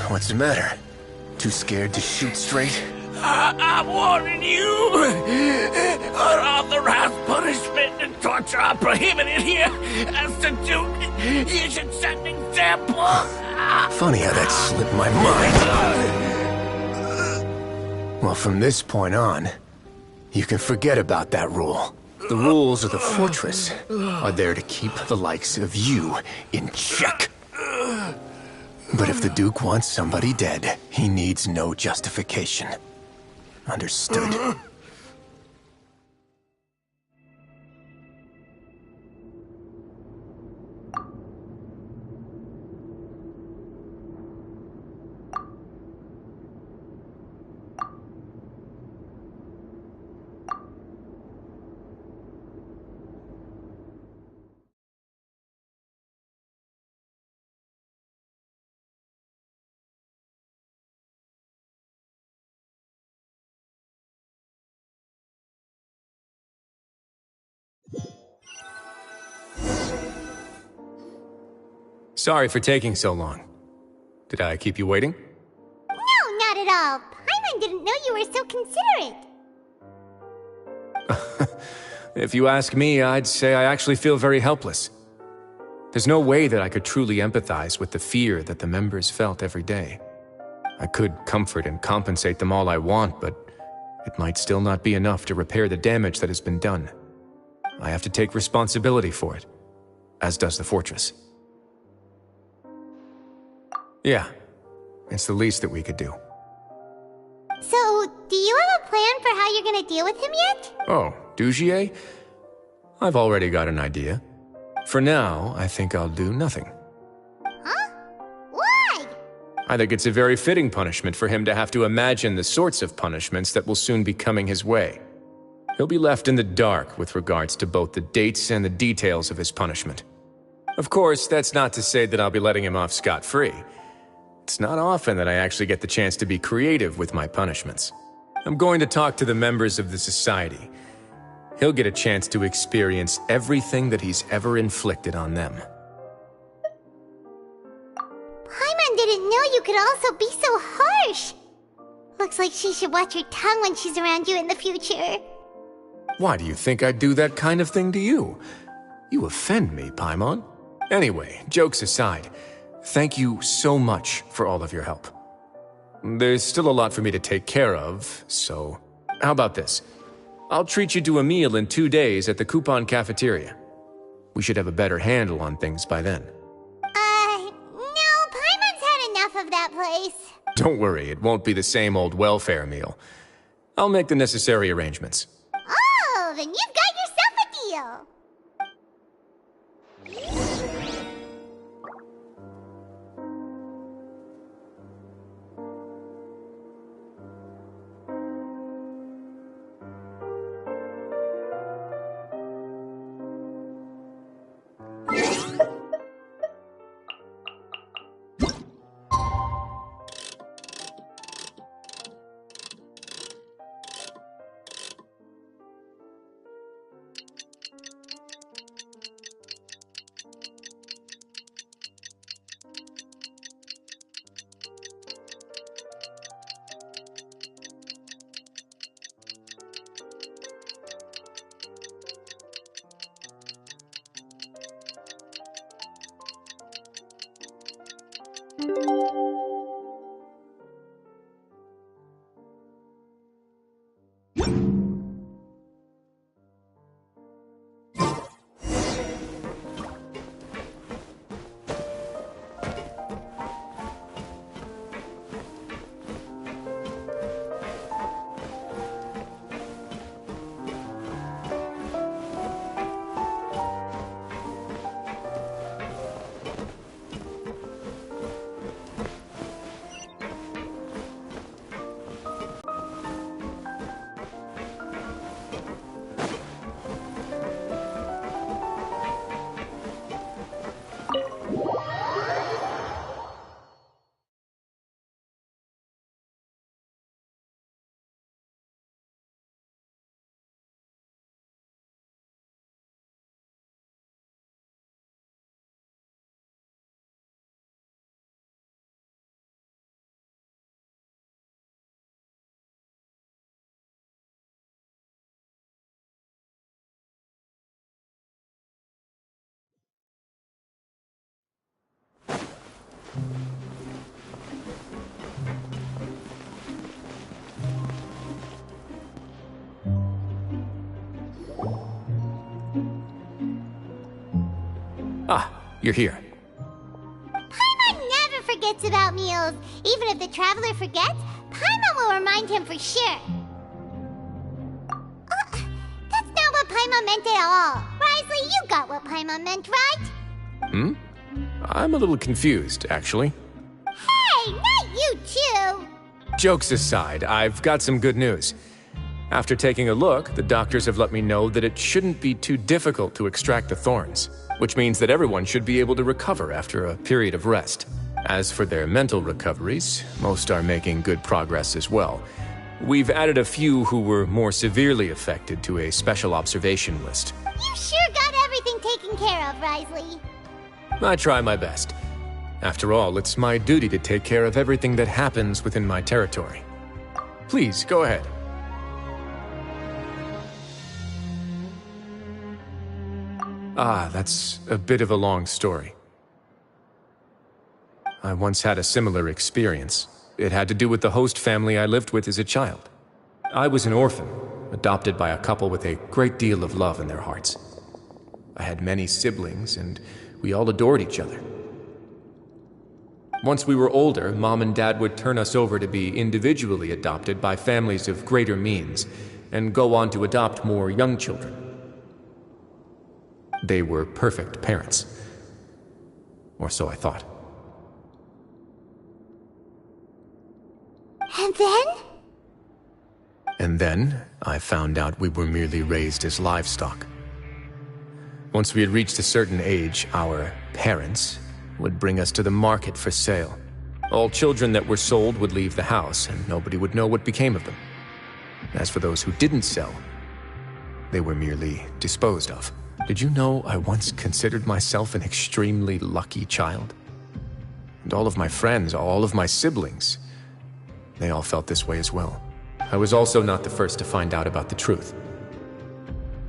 What's the matter? Too scared to shoot straight? I'm warning you! Unauthorized punishment and torture are prohibited here. As the Duke, you should set an example. Funny how that slipped my mind. Well, from this point on, you can forget about that rule. The rules of the fortress are there to keep the likes of you in check. But if the Duke wants somebody dead, he needs no justification. Understood. Sorry for taking so long. Did I keep you waiting? No, not at all. Paimon didn't know you were so considerate. If you ask me, I'd say I actually feel very helpless. There's no way that I could truly empathize with the fear that the members felt every day. I could comfort and compensate them all I want, but it might still not be enough to repair the damage that has been done. I have to take responsibility for it, as does the fortress. Yeah, it's the least that we could do. So, do you have a plan for how you're gonna deal with him yet? Oh, Dugier? I've already got an idea. For now, I think I'll do nothing. Huh? Why? I think it's a very fitting punishment for him to have to imagine the sorts of punishments that will soon be coming his way. He'll be left in the dark with regards to both the dates and the details of his punishment. Of course, that's not to say that I'll be letting him off scot-free. It's not often that I actually get the chance to be creative with my punishments. I'm going to talk to the members of the society. He'll get a chance to experience everything that he's ever inflicted on them. Paimon didn't know you could also be so harsh. Looks like she should watch her tongue when she's around you in the future. Why do you think I'd do that kind of thing to you? You offend me, Paimon. Anyway, jokes aside, thank you so much for all of your help. There's still a lot for me to take care of, so how about this? I'll treat you to a meal in 2 days at the Coupon Cafeteria. We should have a better handle on things by then. No, Paimon's had enough of that place. Don't worry, it won't be the same old welfare meal. I'll make the necessary arrangements. Oh, then you've got yourself a deal. Ah, you're here. Paimon never forgets about meals. Even if the traveler forgets, Paimon will remind him for sure. That's not what Paimon meant at all. Risley, you got what Paimon meant, right? I'm a little confused, actually. Hey, not you too! Jokes aside, I've got some good news. After taking a look, the doctors have let me know that it shouldn't be too difficult to extract the thorns, which means that everyone should be able to recover after a period of rest. As for their mental recoveries, most are making good progress as well. We've added a few who were more severely affected to a special observation list. You sure got everything taken care of, Risley. I try my best. After all, it's my duty to take care of everything that happens within my territory. Please, go ahead. Ah, that's a bit of a long story. I once had a similar experience. It had to do with the host family I lived with as a child. I was an orphan, adopted by a couple with a great deal of love in their hearts. I had many siblings, and we all adored each other. Once we were older, Mom and Dad would turn us over to be individually adopted by families of greater means, and go on to adopt more young children. They were perfect parents. Or so I thought. And then? And then, I found out we were merely raised as livestock. Once we had reached a certain age, our parents would bring us to the market for sale. All children that were sold would leave the house, and nobody would know what became of them. As for those who didn't sell, they were merely disposed of. Did you know I once considered myself an extremely lucky child? And all of my friends, all of my siblings, they all felt this way as well. I was also not the first to find out about the truth.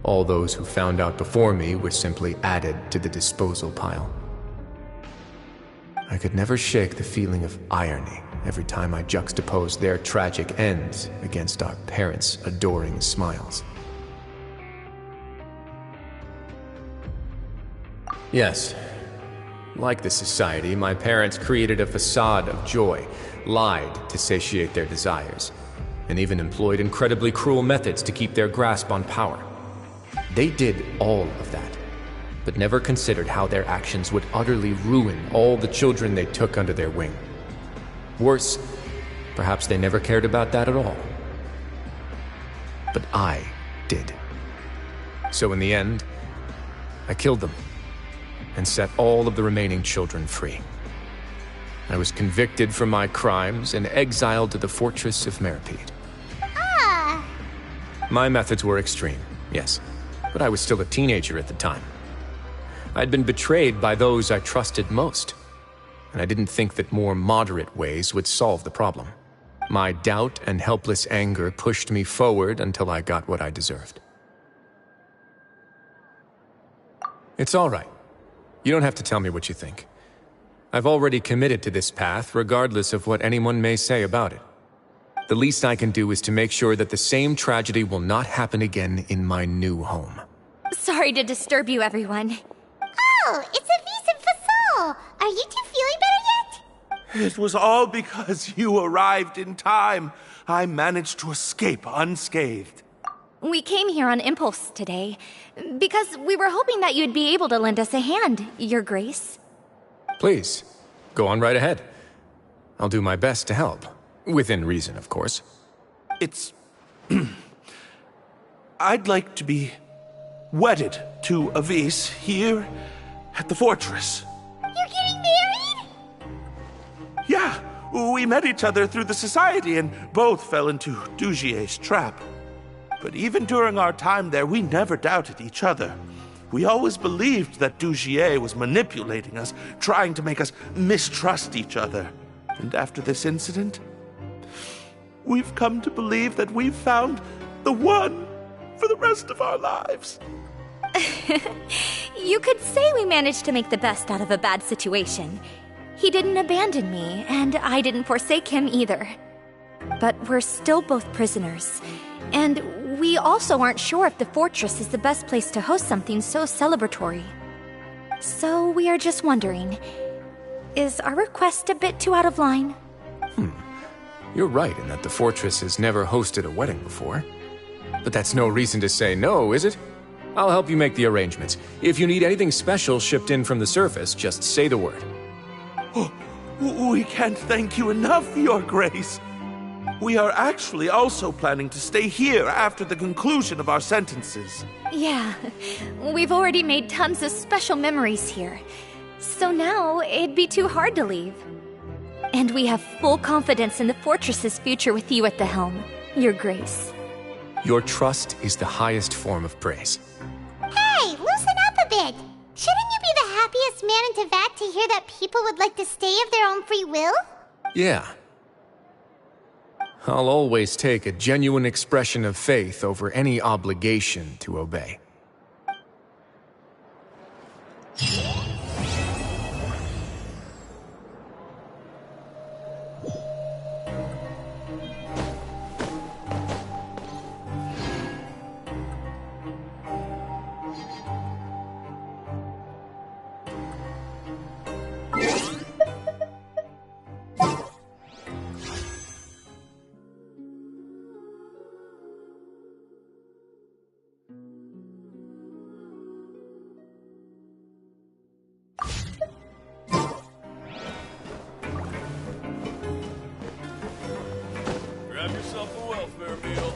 All those who found out before me were simply added to the disposal pile. I could never shake the feeling of irony every time I juxtaposed their tragic ends against our parents' adoring smiles. Yes, like the society, my parents created a facade of joy, lied to satiate their desires, and even employed incredibly cruel methods to keep their grasp on power. They did all of that, but never considered how their actions would utterly ruin all the children they took under their wing. Worse, perhaps they never cared about that at all. But I did. So in the end, I killed them and set all of the remaining children free. I was convicted for my crimes and exiled to the fortress of Meripede. Ah! My methods were extreme, yes, but I was still a teenager at the time. I'd been betrayed by those I trusted most, and I didn't think that more moderate ways would solve the problem. My doubt and helpless anger pushed me forward until I got what I deserved. It's all right. You don't have to tell me what you think. I've already committed to this path, regardless of what anyone may say about it. The least I can do is to make sure that the same tragedy will not happen again in my new home. Sorry to disturb you, everyone. Oh, it's Avis and Fasol! Are you two feeling better yet? It was all because you arrived in time. I managed to escape unscathed. We came here on impulse today, because we were hoping that you'd be able to lend us a hand, Your Grace. Please, go on right ahead. I'll do my best to help. Within reason, of course. It's... I'd like to be wedded to Avis here at the fortress. You're getting married? Yeah, we met each other through the society and both fell into Dugier's trap. But even during our time there, we never doubted each other. We always believed that Dugier was manipulating us, trying to make us mistrust each other. And after this incident, we've come to believe that we've found the one for the rest of our lives. You could say we managed to make the best out of a bad situation. He didn't abandon me, and I didn't forsake him either. But we're still both prisoners. And we also aren't sure if the fortress is the best place to host something so celebratory. So we are just wondering, is our request a bit too out of line? You're right in that the fortress has never hosted a wedding before. But that's no reason to say no, is it? I'll help you make the arrangements. If you need anything special shipped in from the surface, just say the word. Oh, we can't thank you enough, Your Grace. We are actually also planning to stay here after the conclusion of our sentences. Yeah, we've already made tons of special memories here. So now, it'd be too hard to leave. And we have full confidence in the fortress's future with you at the helm, Your Grace. Your trust is the highest form of praise. Hey, loosen up a bit. Shouldn't you be the happiest man in Teyvat to hear that people would like to stay of their own free will? Yeah. I'll always take a genuine expression of faith over any obligation to obey. Grab yourself a welfare meal.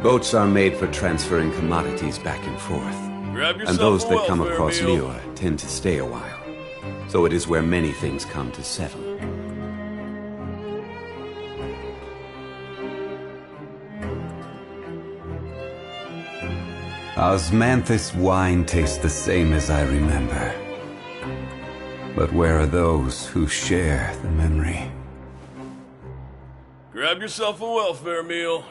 Boats are made for transferring commodities back and forth. Grab yourself And those a that come welfare across meal. Liyue tend to stay a while. So it is where many things come to settle. Osmanthus wine tastes the same as I remember. But where are those who share the memory? Grab yourself a welfare meal.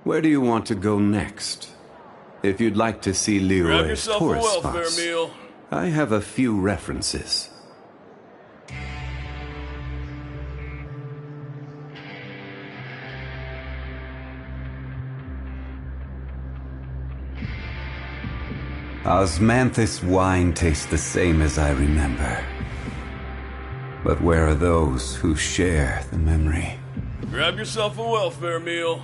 Where do you want to go next? If you'd like to see Grab Liyue's yourself a tourist welfare spots, meal. I have a few references. Osmanthus wine tastes the same as I remember. But where are those who share the memory? Grab yourself a welfare meal.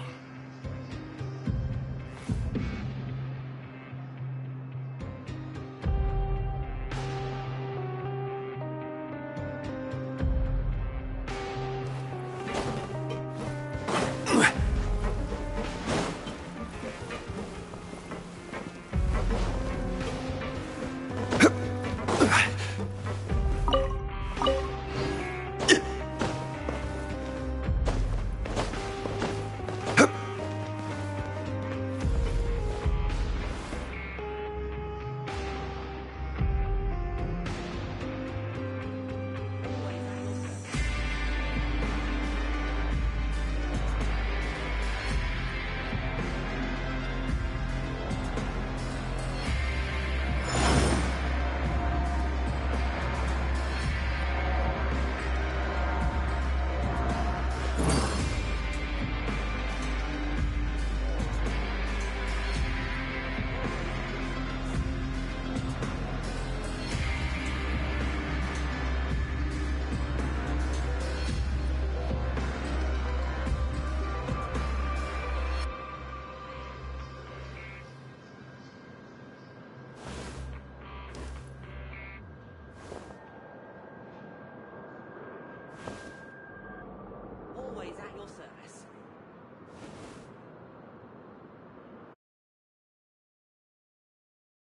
always at your service.